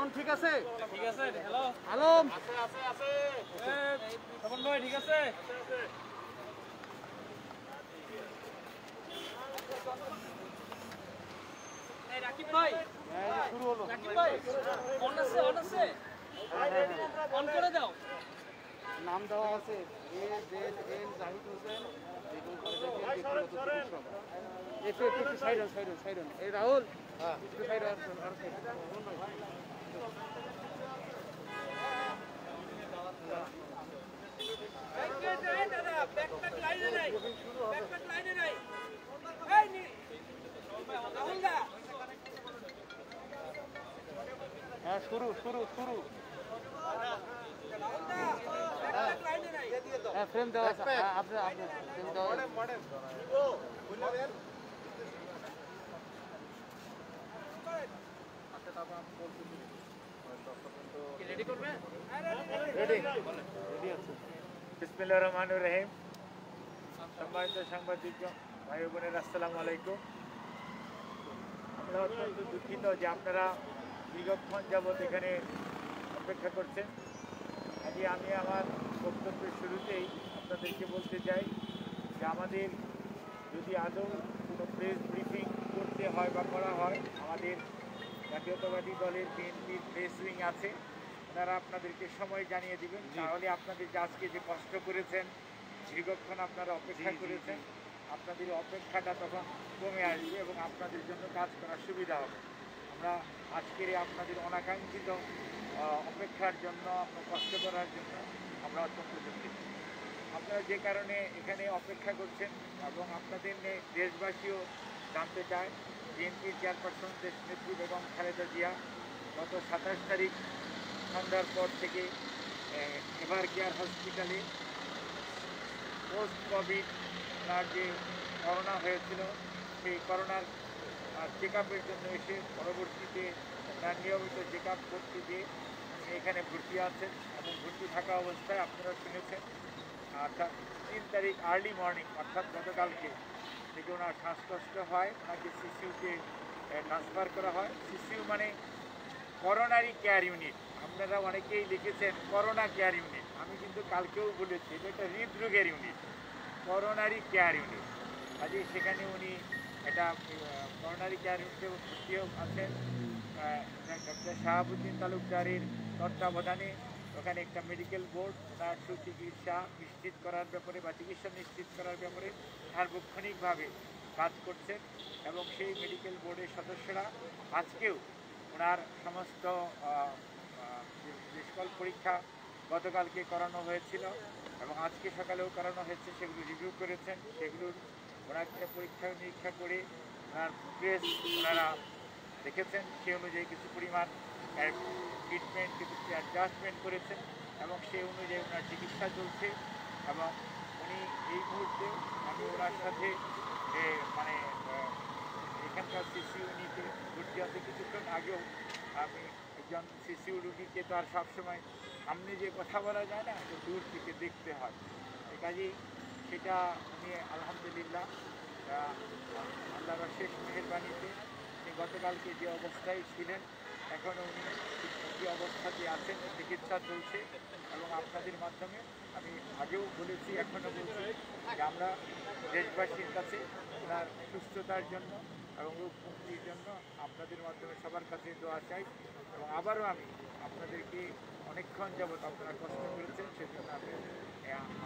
Sound ঠিক আছে? ঠিক আছে। হ্যালো আলম আছে আছে আছে তপন ভাই ঠিক আছে? এই রাকিব ভাই শুরু হলো। রাকিব ভাই অন আছে অন করে দাও। নাম দেওয়া আছে AZN জাহিদ হোসেন বেগম খালেদা জিয়ার ব্যক্তিগত চিকিৎসক। একটু সাইডন এই রাহুল একটু সাইড আর হ্যাঁ শুরু হ্যাঁ ফ্রেম দেওয়া আছে আপনার ফ্রেম দেওয়া রেডি করবে? রেডি আছে। বিসমিল্লাহির রহমানির রহিম। সম্মানিত সাংবাদিক ভাই বোনের আসসালামু আলাইকুম। আমরা অত্যন্ত দুঃখিত যে আপনারা দীর্ঘক্ষণ যাবৎ এখানে অপেক্ষা করছেন। আজকে আমি আমার বক্তব্যের শুরুতেই আপনাদেরকে বলতে চাই যে আমাদের যদি আদৌ কোনো প্রেস ব্রিফিং করতে হয় বা করা হয়, আমাদের জাতীয়তাবাদী দলের বিএনপির প্রেস উইং আছে, ওনারা আপনাদেরকে সময় জানিয়ে দিবেন। তাহলে আপনাদের যে আজকে যে কষ্ট করেছেন, দীর্ঘক্ষণ আপনারা অপেক্ষা করেছেন, আপনাদের অপেক্ষাটা তখন কমে আসবে এবং আপনাদের জন্য কাজ করার সুবিধা হবে। আমরা আজকের আপনাদের অনাকাঙ্ক্ষিত অপেক্ষার জন্য, আপনার কষ্ট করার জন্য আমরা অত্যন্ত দুঃখিত। আপনারা যে কারণে এখানে অপেক্ষা করছেন এবং আপনাদের নিয়ে দেশবাসীও জানতে চায়, বিএনপির চেয়ারপারসন দেশনেত্রী বেগম খালেদা জিয়া গত 27 তারিখ সন্ধ্যার পর থেকে এভার কেয়ার হসপিটালে পোস্ট কোভিড ওনার যে করোনা হয়েছিল সেই করোনার চেক আপের জন্য এসে পরবর্তীতে তার নিয়মিত চেক আপ করতে গিয়ে এখানে ভর্তি আছেন এবং ভর্তি থাকা অবস্থায় আপনারা শুনেছেন 3 তারিখ আর্লি মর্নিং অর্থাৎ গতকালকে থেকে ওনার শ্বাসকষ্ট হয়, ওনাকে সিসিউতে ট্রান্সফার করা হয়। সিসিউ মানে করোনারি কেয়ার ইউনিট। আপনারা অনেকেই লিখেছেন করোনা কেয়ার ইউনিট, আমি কিন্তু কালকেও বলেছি এটা একটা হৃদরোগের ইউনিট, করোনারি কেয়ার ইউনিট। কাজে সেখানে উনি এটা করোনারি কেয়ার ইউনিটে ভর্তিও আছেন। ডক্টর শাহাবুদ্দিন তালুকদারের তত্ত্বাবধানে ওখানে একটা মেডিকেল বোর্ড ওনার সুচিকিৎসা নিশ্চিত করার ব্যাপারে বা চিকিৎসা নিশ্চিত করার ব্যাপারে সার্বক্ষণিকভাবে কাজ করছেন এবং সেই মেডিকেল বোর্ডের সদস্যরা আজকেও ওনার সমস্ত যে সকল পরীক্ষা গতকালকে করানো হয়েছিল এবং আজকে সকালেও করানো হয়েছে সেগুলো রিভিউ করেছেন। সেগুলোর ওনাকে পরীক্ষা নিরীক্ষা করে ওনার প্রেস ওনারা দেখেছেন, সে অনুযায়ী কিছু পরিমাণ ট্রিটমেন্ট কিছু অ্যাডজাস্টমেন্ট করেছেন এবং সেই অনুযায়ী ওনার চিকিৎসা চলছে এবং উনি এই মুহূর্তে আমি ওনার সাথে মানে এখানকার সিসিউ নিতে ভর্তি আছে। কিছুক্ষণ আগেও আমি একজন সিসিউ রুগীকে তো আর সবসময় সামনে যে কথা বলা যায় না, তো দূর থেকে দেখতে হয়। কাজেই সেটা উনি আলহামদুলিল্লাহ আল্লাহর শেষ মেহেরবানিতে উনি গতকালকে যে অবস্থায় ছিলেন এখনও উনি যে অবস্থাতে আছেন, চিকিৎসা চলছে এবং আপনাদের মাধ্যমে আমি আগেও বলেছি এখনও বলছি যে আমরা দেশবাসীর কাছে ওনার সুস্থতার জন্য এবং রোগ মুক্তির জন্য আপনাদের মাধ্যমে সবার কাছে দোয়া চাই এবং আবারও আমি আপনাদেরকে অনেকক্ষণ যাবৎ আপনারা কষ্ট করেছেন সেজন্য আমি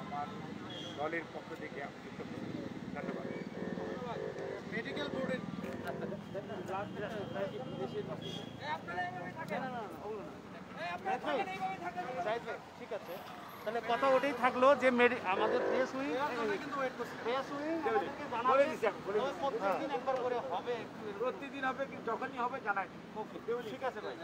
আমার দলের পক্ষ থেকে ধন্যবাদ। মেডিকেল বোর্ডের ঠিক আছে, তাহলে কথা ওটাই থাকলো যে আমাদের প্রেস উইং একবার করে হবে, প্রতিদিন হবে, যখনই হবে জানাই। ঠিক আছে ভাই।